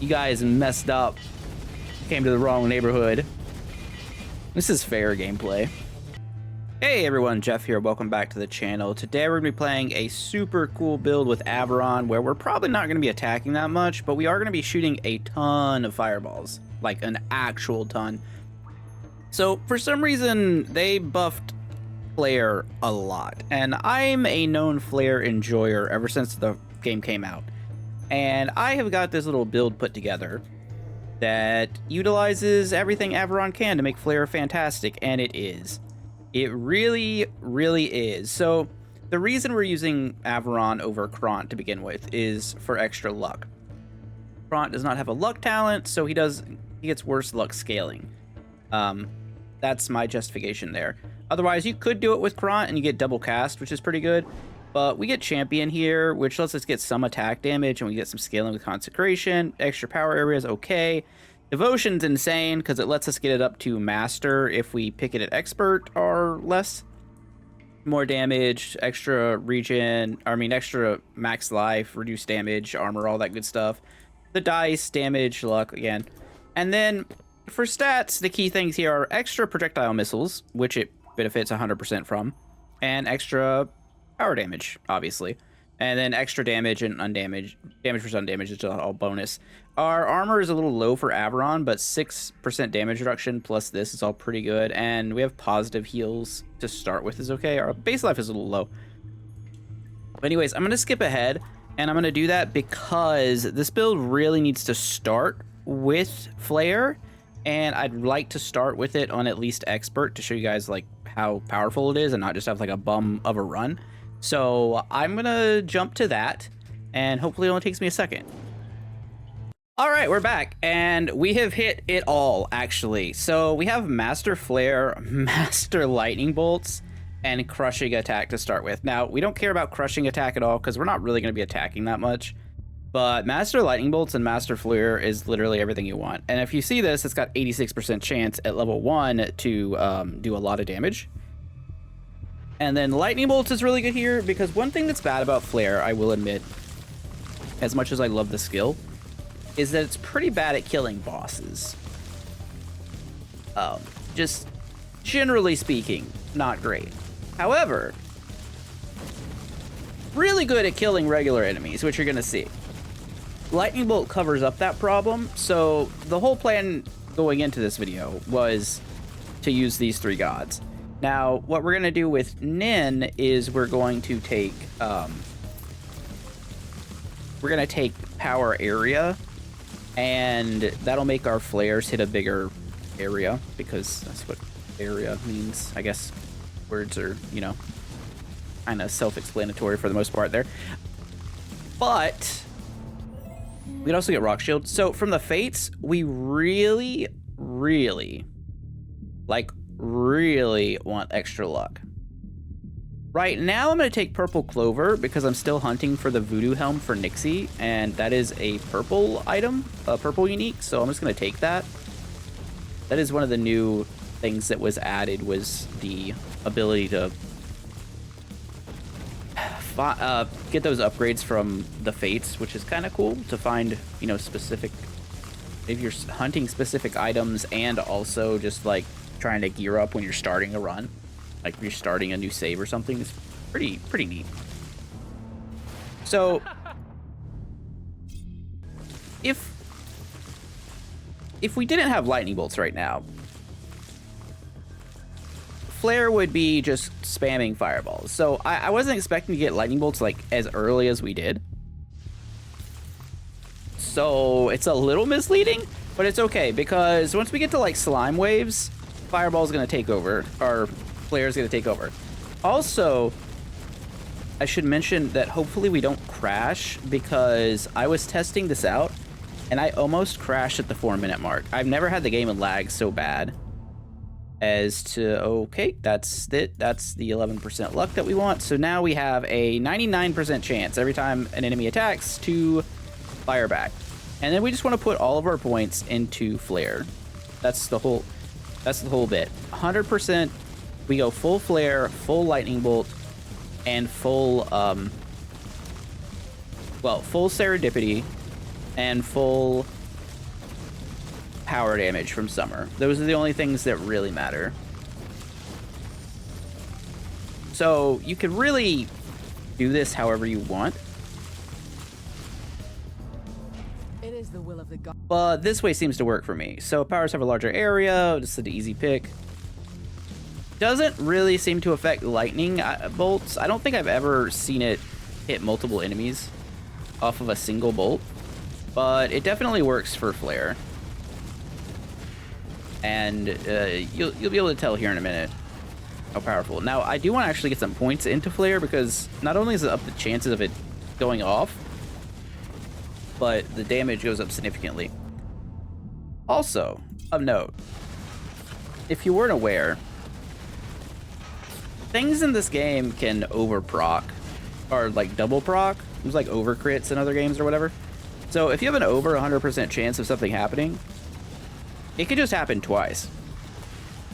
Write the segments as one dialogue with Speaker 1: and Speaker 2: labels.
Speaker 1: You guys messed up. Came to the wrong neighborhood. This is fair gameplay. Hey everyone, Jeff here. Welcome back to the channel. Today we're going to be playing a super cool build with Avoron where we're probably not going to be attacking that much, but we are going to be shooting a ton of fireballs. Like an actual ton. So for some reason, they buffed flare a lot. And I'm a known flare enjoyer ever since the game came out. And I have got this little build put together that utilizes everything Avoron can to make flare fantastic, and it is. It really, really is. So the reason we're using Avoron over Kront to begin with is for extra luck. Kront does not have a luck talent, so he gets worse luck scaling. That's my justification there. Otherwise, you could do it with Kront and you get double cast, which is pretty good. But we get Champion here, which lets us get some attack damage, and we get some scaling with Consecration. Extra power area is okay. Devotion's insane, because it lets us get it up to Master if we pick it at Expert or less. More damage, extra regen, extra max life, reduced damage, armor, all that good stuff. The dice, damage, luck, again. And then, for stats, the key things here are extra projectile missiles, which it benefits 100% from, and extra power damage, obviously, and then extra damage and damage versus undamage is all bonus. Our armor is a little low for Avoron, but 6% damage reduction plus this is all pretty good, and we have positive heals to start with is okay. Our base life is a little low. But anyways, I'm going to skip ahead, and I'm going to do that because this build really needs to start with Flare, and I'd like to start with it on at least Expert to show you guys like how powerful it is and not just have like a bum of a run. So I'm gonna jump to that, and hopefully it only takes me a second. All right, we're back, and we have hit it all, actually. So we have Master Flare, Master Lightning Bolts, and Crushing Attack to start with. Now, we don't care about Crushing Attack at all, because we're not really gonna be attacking that much. But Master Lightning Bolts and Master Flare is literally everything you want. And if you see this, it's got 86% chance at level 1 to do a lot of damage. And then Lightning Bolts is really good here, because one thing that's bad about Flare, I will admit, as much as I love the skill, is that it's pretty bad at killing bosses. Just generally speaking, not great. However, really good at killing regular enemies, which you're gonna see. Lightning Bolt covers up that problem, so the whole plan going into this video was to use these three gods. Now, what we're going to do with Nin is we're going to take power area, and that'll make our flares hit a bigger area, because that's what area means. I guess words are, you know, kind of self-explanatory for the most part there. But we can also get Rock Shield. So from the Fates, we really want extra luck. Right now, I'm going to take Purple Clover because I'm still hunting for the Voodoo Helm for Nixie, and that is a purple item, a purple unique, so I'm just going to take that. That is one of the new things that was added, was the ability to get those upgrades from the Fates, which is kind of cool to find, you know, specific, if you're hunting specific items and also just like trying to gear up when you're starting a run, like you're starting a new save or something. It's pretty neat. So if we didn't have lightning bolts right now, Flare would be just spamming fireballs. So I wasn't expecting to get lightning bolts like as early as we did. So it's a little misleading, but it's okay, because once we get to like slime waves, Fireball's gonna take over, or Flare's gonna take over. Also, I should mention that hopefully we don't crash, because I was testing this out and I almost crashed at the 4-minute mark. I've never had the game lag so bad as to, okay, that's it. That's the 11% luck that we want. So now we have a 99% chance every time an enemy attacks to fire back. And then we just want to put all of our points into Flare. That's the whole bit. 100%, we go full Flare, full Lightning Bolt, and full Serendipity, and full power damage from summer. Those are the only things that really matter. So you can really do this however you want.
Speaker 2: It is the will of the god.
Speaker 1: But this way seems to work for me. So powers have a larger area, just an easy pick. Doesn't really seem to affect lightning bolts. I don't think I've ever seen it hit multiple enemies off of a single bolt, but it definitely works for flare. And you'll be able to tell here in a minute how powerful. Now, I do want to actually get some points into flare, because not only is it up the chances of it going off, but the damage goes up significantly. Also, of note, if you weren't aware, things in this game can over proc, or like double proc. There's like over crits in other games or whatever. So if you have an over 100% chance of something happening, it could just happen twice.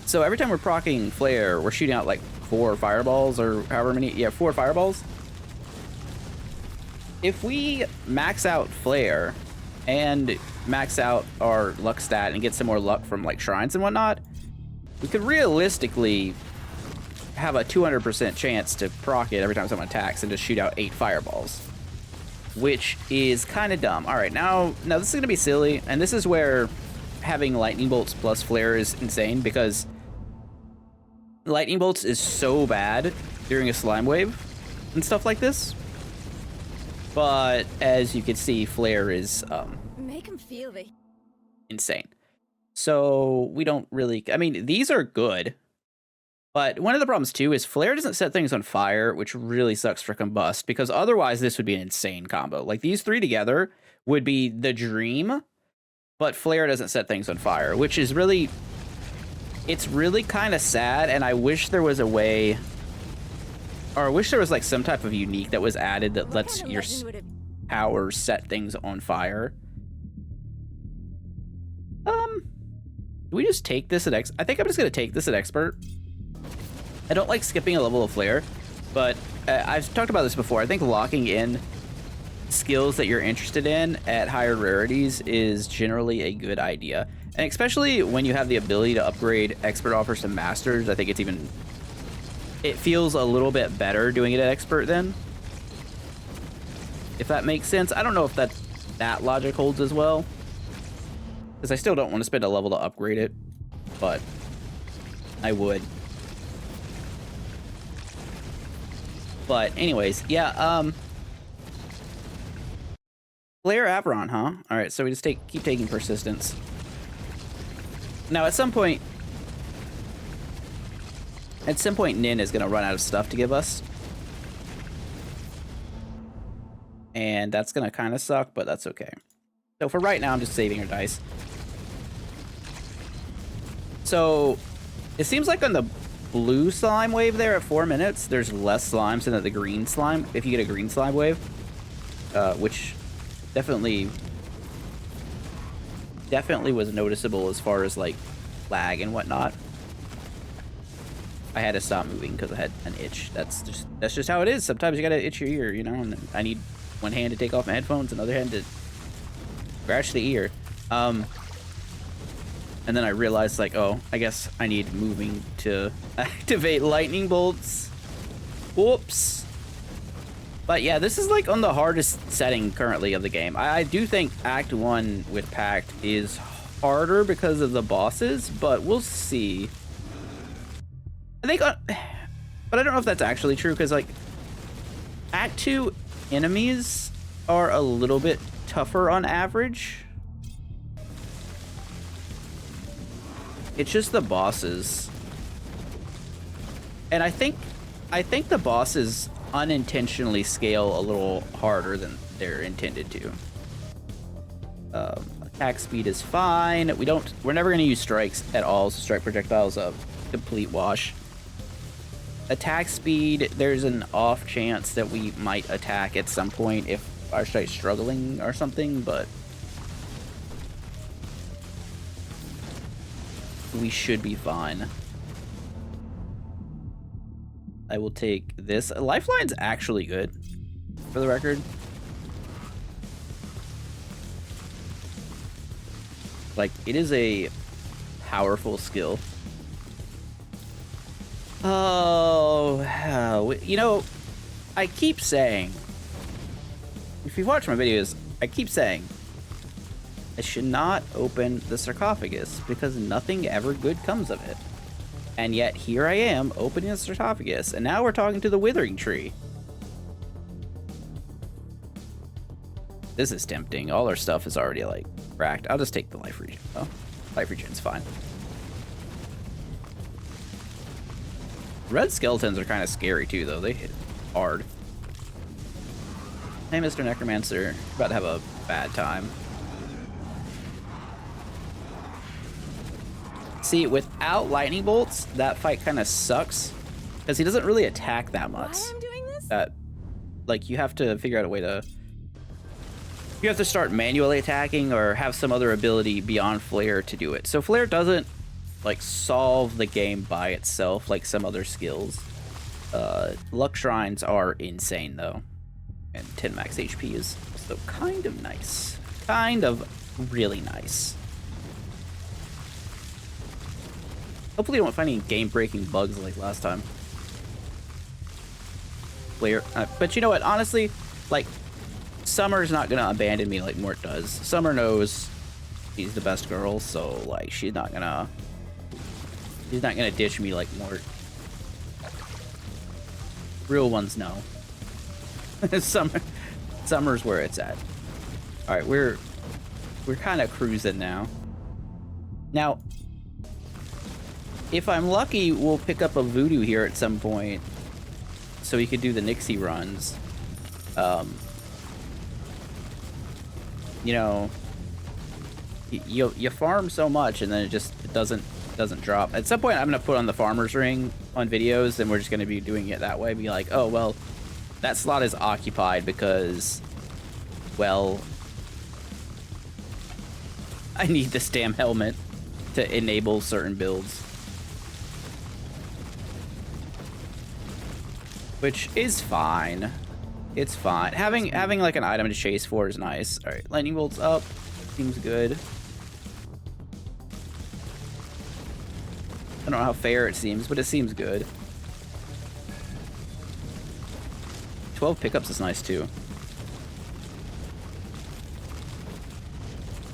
Speaker 1: So every time we're proccing flare, we're shooting out like 4 fireballs, or however many, yeah, 4 fireballs. If we max out flare and max out our luck stat and get some more luck from like shrines and whatnot, we could realistically have a 200% chance to proc it every time someone attacks and just shoot out 8 fireballs, which is kind of dumb. All right, now this is gonna be silly, and this is where having lightning bolts plus flare is insane, because lightning bolts is so bad during a slime wave and stuff like this. But as you can see, flare is
Speaker 2: Make him feel the
Speaker 1: insane. So we don't really, I mean, these are good, but one of the problems too is flare doesn't set things on fire, which really sucks for combust, because otherwise this would be an insane combo. Like these 3 together would be the dream, but flare doesn't set things on fire, which is really, it's really kind of sad. And I wish there was a way, or I wish there was like some type of unique that was added that lets your power set things on fire. Do we just take this at I think I'm just gonna take this at expert. I don't like skipping a level of flare, but I've talked about this before. I think locking in skills that you're interested in at higher rarities is generally a good idea. And especially when you have the ability to upgrade expert offers to masters, I think it feels a little bit better doing it at expert then. If that makes sense. I don't know if that logic holds as well, because I still don't want to spend a level to upgrade it, but I would. But anyways, yeah, Flare Avoron, huh? All right, so we just keep taking persistence. Now, at some point, Nin is going to run out of stuff to give us. And that's going to kind of suck, but that's okay. So for right now, I'm just saving our dice. So it seems like on the blue slime wave there at 4 minutes, there's less slimes than at the green slime, if you get a green slime wave. Which definitely was noticeable as far as like lag and whatnot. I had to stop moving because I had an itch. That's just how it is. Sometimes you gotta itch your ear, you know, and I need one hand to take off my headphones, another hand to scratch the ear. And then I realized, like, oh, I guess I need moving to activate lightning bolts. Whoops. But yeah, this is like on the hardest setting currently of the game. I do think Act 1 with Pact is harder because of the bosses, but we'll see. I think, but I don't know if that's actually true, because like Act 2 enemies are a little bit tougher on average. It's just the bosses. And I think the bosses unintentionally scale a little harder than they're intended to. Attack speed is fine. We're never gonna use strikes at all, so strike projectiles a complete wash. Attack speed, there's an off chance that we might attack at some point if our strike's struggling or something, but we should be fine. I will take this. Lifeline's actually good, for the record. Like, it is a powerful skill. Oh, you know, I keep saying, if you watch my videos, I keep saying I should not open the sarcophagus because nothing ever good comes of it. And yet here I am opening the sarcophagus, and now we're talking to the withering tree. This is tempting. All our stuff is already like cracked. I'll just take the life regen. Oh, life regen's fine. Red skeletons are kind of scary too, though. They hit hard. Hey, Mr. Necromancer. You're about to have a bad time. See, without lightning bolts, that fight kind of sucks because he doesn't really attack that much.
Speaker 2: Why I'm doing this?
Speaker 1: That, like, you have to figure out a way to. You have to start manually attacking or have some other ability beyond Flare to do it. So Flare doesn't, like, solve the game by itself like some other skills. Luck Shrines are insane, though. And 10 max HP is so kind of nice. Kind of really nice. Hopefully you don't find any game-breaking bugs like last time. Flare, but you know what? Honestly, like, Summer's not gonna abandon me like Mort does. Summer knows she's the best girl, so like she's not gonna ditch me like Mort. Real ones know. Summer's where it's at. All right, we're kind of cruising now. Now, if I'm lucky, we'll pick up a voodoo here at some point, so we could do the Nixie runs. You know, you farm so much and then it doesn't drop. At some point, I'm gonna put on the farmer's ring on videos, and we're just gonna be doing it that way. Be like, oh well, that slot is occupied because, well, I need this damn helmet to enable certain builds, which is fine. It's fine. Having like an item to chase for is nice. All right, lightning bolts up. Seems good. I don't know how fair it seems, but it seems good. 12 pickups is nice too.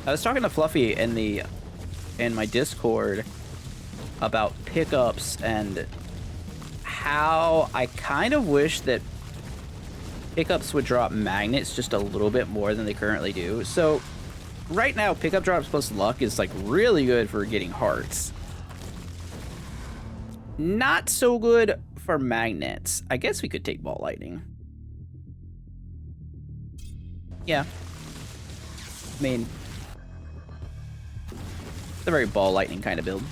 Speaker 1: I was talking to Fluffy in my Discord about pickups and how I kind of wish that pickups would drop magnets just a little bit more than they currently do. So right now, pickup drops plus luck is like really good for getting hearts. Not so good for magnets. I guess we could take ball lightning. Yeah. I mean, it's a very ball lightning kind of build.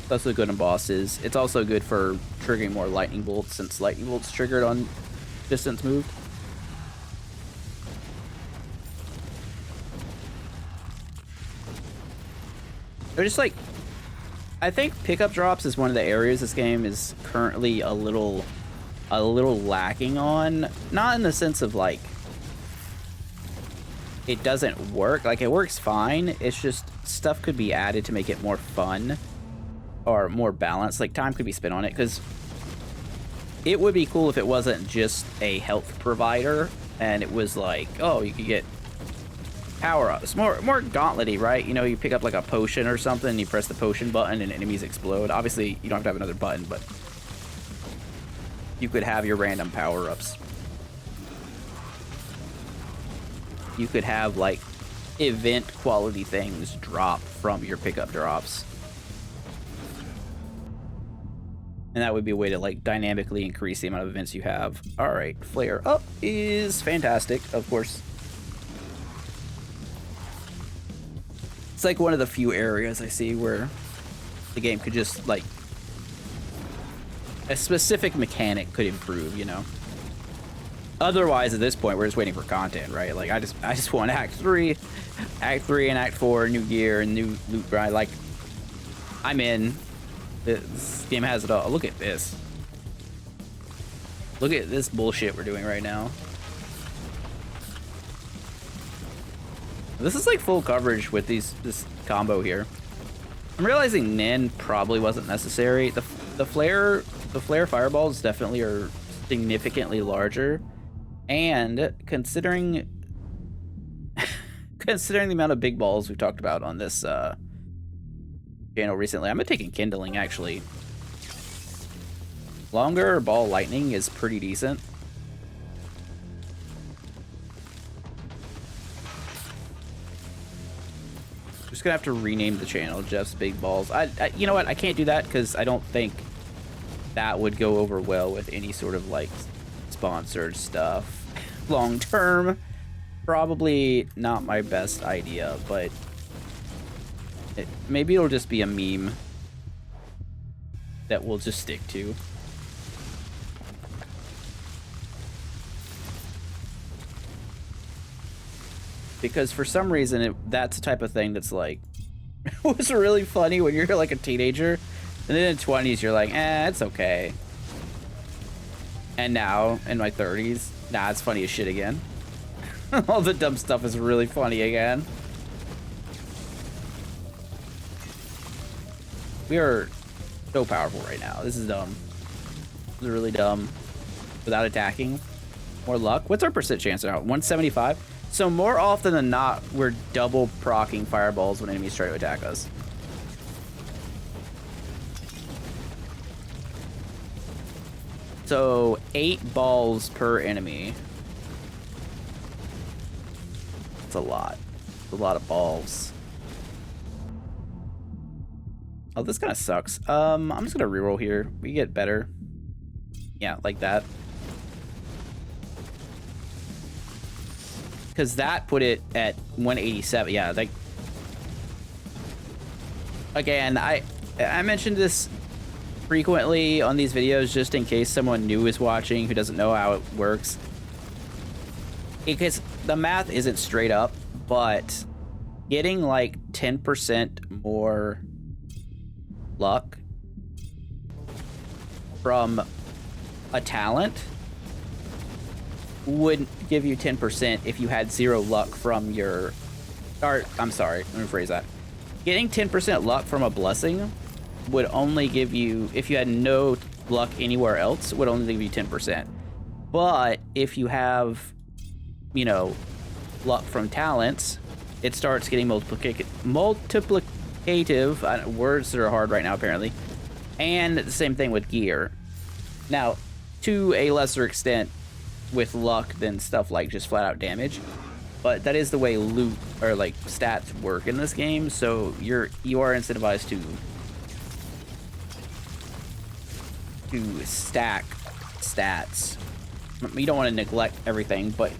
Speaker 1: It's also good on bosses. It's also good for triggering more lightning bolts, since lightning bolts triggered on distance moved. They're just like, I think pickup drops is one of the areas this game is currently a little lacking on. Not in the sense of like it doesn't work. Like, it works fine. It's just stuff could be added to make it more fun or more balanced. Like, time could be spent on it, because it would be cool if it wasn't just a health provider and it was like, oh, you could get power-ups. More gauntlet-y, right? You know, you pick up like a potion or something, you press the potion button and enemies explode. Obviously, you don't have to have another button, but you could have your random power-ups. You could have like event quality things drop from your pickup drops. And that would be a way to like dynamically increase the amount of events you have. All right, flare up is fantastic, of course. It's like one of the few areas I see where the game could just like a specific mechanic could improve, you know. Otherwise, at this point, we're just waiting for content, right? Like, I just want Act 3 and Act 4, new gear and new loot grind. Like, I'm in. This game has it all. Look at this. Look at this bullshit we're doing right now. This is like full coverage with this combo here. I'm realizing Nin probably wasn't necessary. The flare fireballs definitely are significantly larger, and considering the amount of big balls we've talked about on this channel recently, I'm taking kindling actually. Longer ball lightning is pretty decent. Just gonna have to rename the channel Jeff's Big Balls. You know what? I can't do that because I don't think that would go over well with any sort of like sponsored stuff. Long term, probably not my best idea, but maybe it'll just be a meme that we'll just stick to. Because for some reason, that's the type of thing that's like, it was really funny when you're like a teenager, and then in 20s, you're like, it's okay. And now, in my 30s, nah, it's funny as shit again. All the dumb stuff is really funny again. We are so powerful right now. This is dumb. This is really dumb. Without attacking. More luck. What's our percent chance now? 175? So more often than not, we're double proccing fireballs when enemies try to attack us. So 8 balls per enemy. That's a lot. It's a lot of balls. Oh, this kind of sucks. I'm just gonna reroll here. We get better. Yeah, like that. Because that put it at 187. Yeah, like, again, I mentioned this frequently on these videos just in case someone new is watching who doesn't know how it works. Because the math isn't straight up, but getting like 10% more luck from a talent would give you 10% if you had 0 luck from your... Or, I'm sorry, let me rephrase that. Getting 10% luck from a blessing would only give you, if you had no luck anywhere else, would only give you 10%. But if you have, you know, luck from talents, it starts getting multiplicative. Words that are hard right now, apparently. And the same thing with gear. Now, to a lesser extent, with luck than stuff like just flat out damage, but that is the way loot or like stats work in this game. So you are incentivized to stack stats. You don't want to neglect everything, but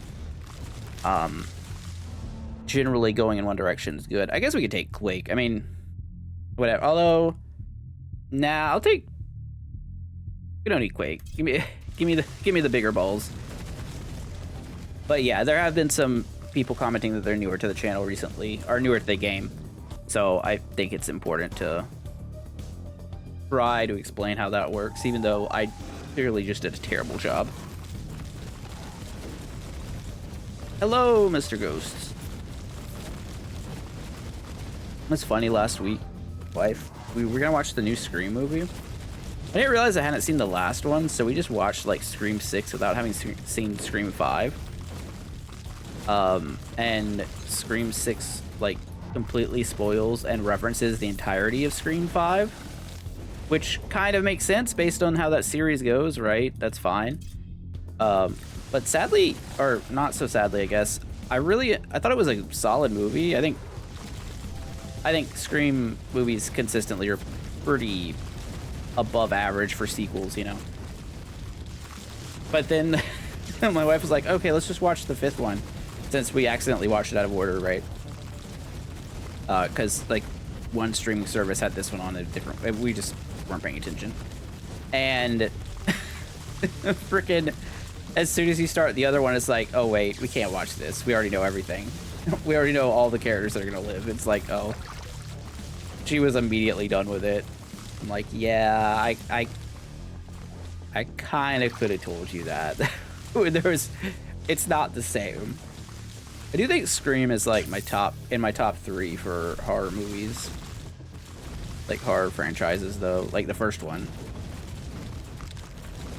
Speaker 1: generally going in one direction is good. I guess we could take Quake. I mean, whatever. Although, nah, I'll take. We don't need Quake. Give me the bigger balls. But yeah, there have been some people commenting that they're newer to the channel recently, or newer to the game. So I think it's important to try to explain how that works, even though I clearly just did a terrible job. Hello, Mr. Ghost. It was funny last week, wife. We were gonna watch the new Scream movie. I didn't realize I hadn't seen the last one, so we just watched like Scream 6 without having seen Scream 5. And Scream 6 like completely spoils and references the entirety of Scream 5, which kind of makes sense based on how that series goes, right? That's fine. But sadly, or not so sadly, I guess, I thought it was a solid movie. I think Scream movies consistently are pretty above average for sequels, you know. But then my wife was like, okay, let's just watch the 5th one, since we accidentally watched it out of order, right? Because like one streaming service had this one on a different, we just weren't paying attention. And freaking as soon as you start the other one, it's like, oh wait, we can't watch this. We already know everything. We already know all the characters that are gonna live. It's like, oh. She was immediately done with it. I'm like, yeah, I kind of could have told you that. It's not the same. I do think Scream is like my top 3 for horror movies. Like horror franchises though, like the first one.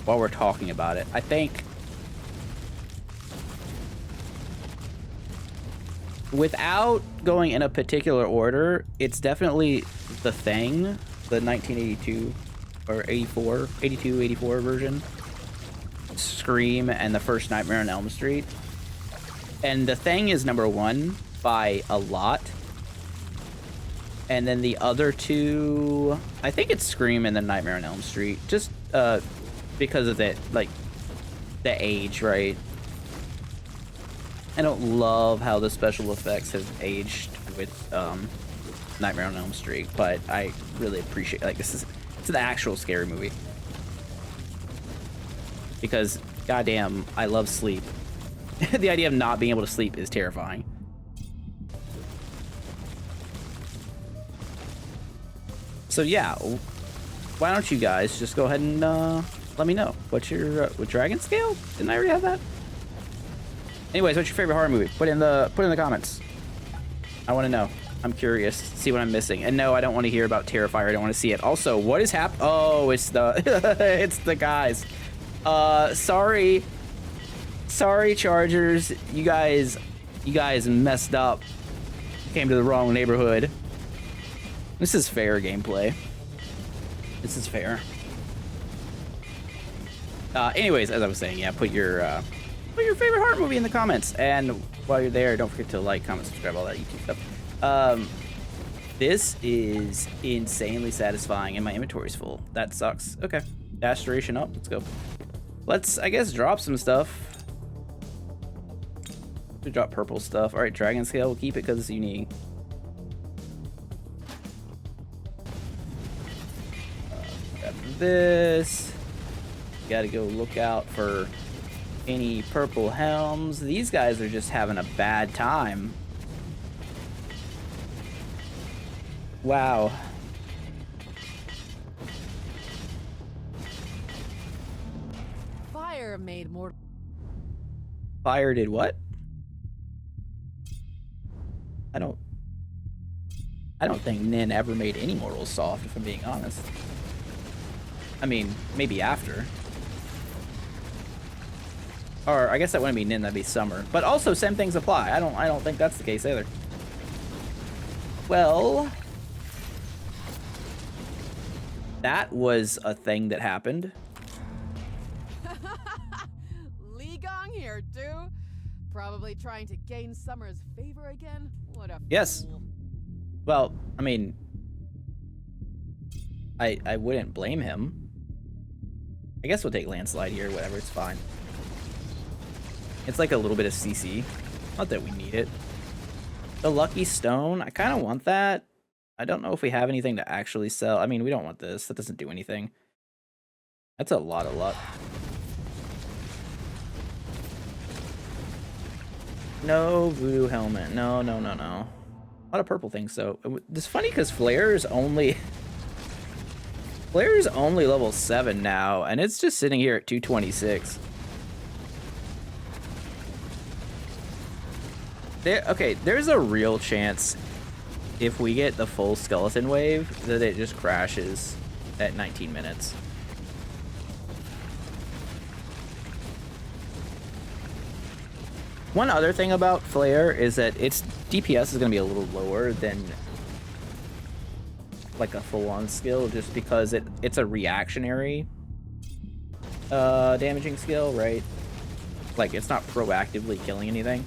Speaker 1: While we're talking about it, I think without going in a particular order, it's definitely The Thing, the 1982 or 84 version, Scream, and the first Nightmare on Elm Street. And The Thing is number 1 by a lot. And then the other two, I think it's Scream and then Nightmare on Elm Street, just because of the age, right? I don't love how the special effects have aged with Nightmare on Elm Street, but I really appreciate, like, it's an actual scary movie. Because, goddamn, I love sleep. The idea of not being able to sleep is terrifying. So yeah, why don't you guys just go ahead and let me know. What's your what dragon scale? Didn't I already have that? Anyways, what's your favorite horror movie? Put in the comments. I want to know. I'm curious. See what I'm missing. And no, I don't want to hear about Terrifier. I don't want to see it. Also, what is happening? Oh, it's the it's the guys. Sorry, Chargers. You guys messed up. Came to the wrong neighborhood. This is fair gameplay. This is fair. Anyways, as I was saying, yeah, put your favorite horror movie in the comments. And while you're there, don't forget to like, comment, subscribe, all that YouTube stuff. This is insanely satisfying, and my inventory's full. That sucks. Okay, dash duration up. Let's go. Let's, I guess, drop some stuff. We drop purple stuff. All right, dragon scale. We'll keep it because it's unique. This, gotta go look out for any purple helms. These guys are just having a bad time. Wow.
Speaker 2: Fire made more.
Speaker 1: Fire did what? I don't think Nin ever made any mortals soft, if I'm being honest. I mean, maybe after. Or I guess that wouldn't be Nin, that'd be Summer. But also, same things apply. I don't think that's the case either. Well, that was a thing that happened.
Speaker 2: Li Gong here, too. Probably trying to gain Summer's favor again. What a
Speaker 1: yes.
Speaker 2: fool.
Speaker 1: Well, I mean, I wouldn't blame him. I guess we'll take landslide here, whatever, it's fine. It's like a little bit of CC. Not that we need it. The lucky stone, I kind of want that. I don't know if we have anything to actually sell. I mean, we don't want this. That doesn't do anything. That's a lot of luck. No voodoo helmet. No. A lot of purple things, though. It's funny because Flare is only level 7 now, and it's just sitting here at 226. Okay, there's a real chance if we get the full skeleton wave that it just crashes at 19 minutes. One other thing about Flare is that its DPS is going to be a little lower than like a full-on skill, just because it's a reactionary damaging skill, right? Like, it's not proactively killing anything.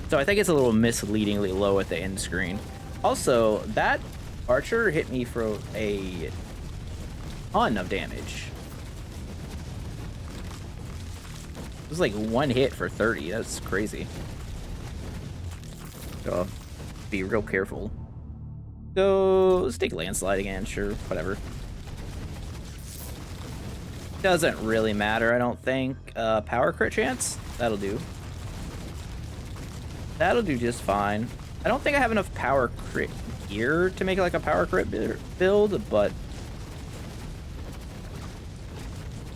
Speaker 1: So I think it's a little misleadingly low at the end screen. Also, that archer hit me for a ton of damage. It was like one hit for 30. That's crazy. So be real careful. So let's take landslide again. Sure, whatever. Doesn't really matter, I don't think. Power crit chance? That'll do. That'll do just fine. I don't think I have enough power crit gear to make like a power crit build, but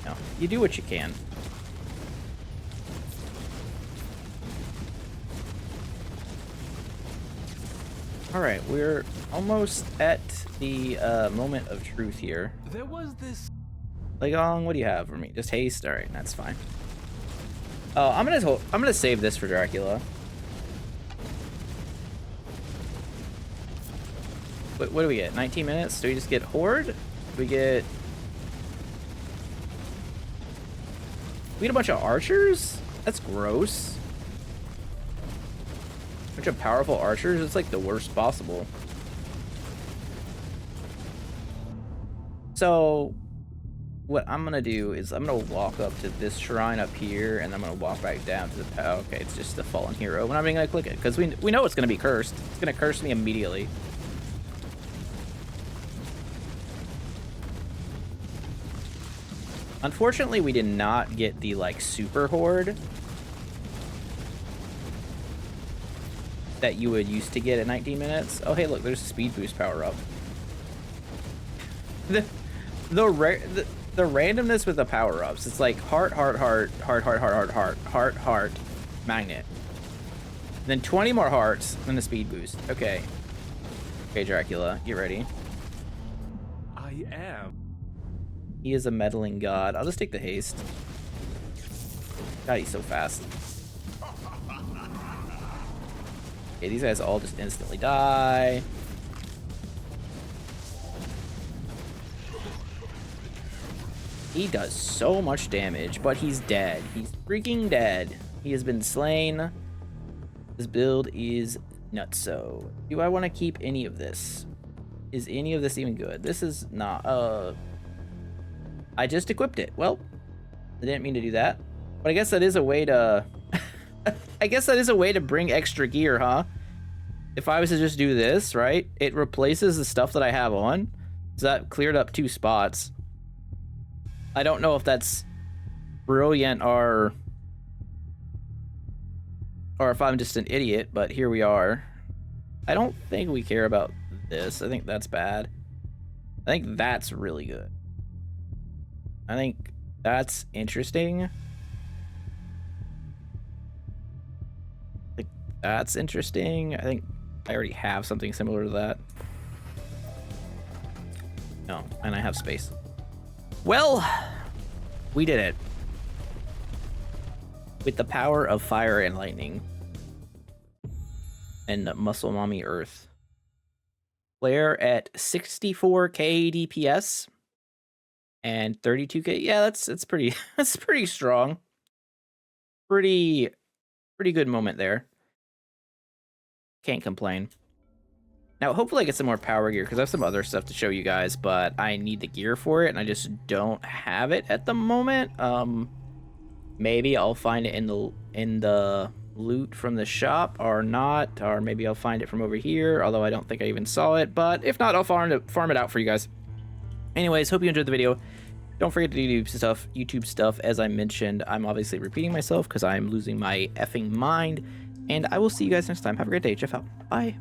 Speaker 1: no, you do what you can. All right, we're almost at the moment of truth here.
Speaker 3: There was this.
Speaker 1: Legong, what do you have for me? Just haste. All right, that's fine. Oh, I'm gonna save this for Dracula. What do we get? 19 minutes? Do we just get horde? We get a bunch of archers? That's gross. A bunch of powerful archers? It's like the worst possible. So what I'm gonna do is I'm gonna walk up to this shrine up here, and I'm gonna walk back down to the okay, it's just the fallen hero. But I'm gonna click it because we know it's gonna be cursed. It's gonna curse me immediately. Unfortunately, we did not get the like super horde that you would used to get at 19 minutes. Oh hey, look, there's a speed boost power up. The randomness with the power ups. It's like heart, magnet. And then 20 more hearts, then the speed boost. Okay. Okay, Dracula, get ready.
Speaker 3: I am.
Speaker 1: He is a meddling god. I'll just take the haste. God, he's so fast. Okay, these guys all just instantly die. He does so much damage, but he's dead. He's freaking dead. He has been slain. This build is nutso. Do I want to keep any of this? Is any of this even good? This is not, I just equipped it. Well, I didn't mean to do that. But I guess that is a way to... I guess that is a way to bring extra gear, huh? If I was to just do this, right? It replaces the stuff that I have on. So that cleared up 2 spots. I don't know if that's brilliant or if I'm just an idiot, but here we are. I don't think we care about this. I think that's bad. I think that's really good. I think that's interesting. I think that's interesting. I think I already have something similar to that. No, and I have space. Well, we did it. With the power of fire and lightning. And Muscle Mommy Earth. Player at 64k DPS. And 32k. Yeah, that's pretty that's pretty strong. Pretty good moment there. Can't complain. Now, hopefully I get some more power gear, because I have some other stuff to show you guys, but I need the gear for it, and I just don't have it at the moment. Maybe I'll find it in the loot from the shop, or not, or maybe I'll find it from over here, although I don't think I even saw it, but if not, I'll farm it out for you guys. Anyways, hope you enjoyed the video. Don't forget to do YouTube stuff. As I mentioned, I'm obviously repeating myself, because I'm losing my effing mind, and I will see you guys next time. Have a great day. Jeff out. Bye.